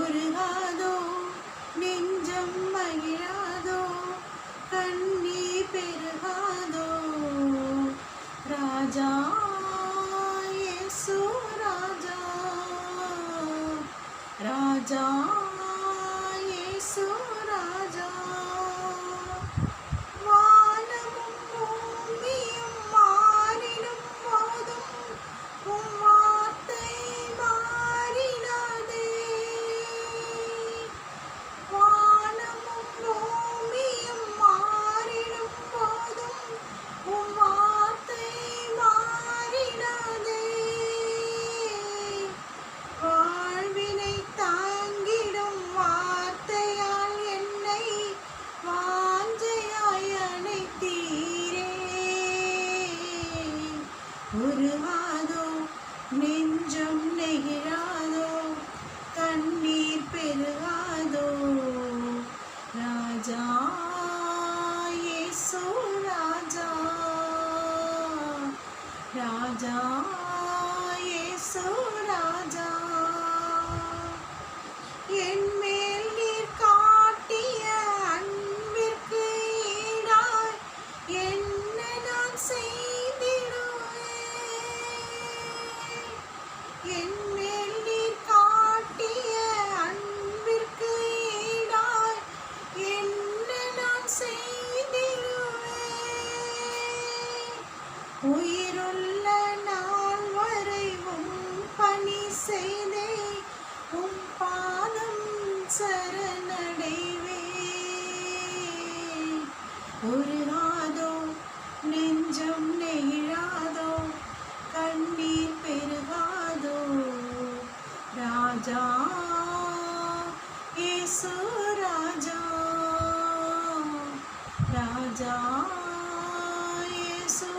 உருகாதோ நெஞ்சம் மகிழாதோ கண்ணீர் பெருகாதோ ராஜா இயேசு ராஜா ராஜா இயேசு ராஜா வானமும் பூமியும் மாறிடும் போதும் உம் வார்த்தை மாறிடாதே வானமும் பூமியும் மாறிடும் போதும் உம் வார்த்தை மாறிடாதே வாழ்வினை தாங்கிடும் வார்த்தையால் என்னை வாஞ்சையாய் அணைத்தீரே உருகாதோ நெஞ்சம் நெகிழாதோ கண்ணீர் பெருகாதோ ராஜா இயேசு ராஜா ராஜா இயேசு ராஜா என் மேல் நீர் காட்டிய அன்பிற்கு ஈடாய் என்ன நான் செய்திடுவேன் என் மேல் நீர் காட்டிய அன்பிற்கு ஈடாய் என்ன நான் செய்திடுவேன் உயிருள்ள நாள் வரை உம் பணி செய்தே உம் பாதம் சரணடைவேன் உருகாதோ நெஞ்சம் நெகிழாதோ கண்ணீர் பெருகாதோ ராஜா இயேசு ராஜா ராஜா இயேசு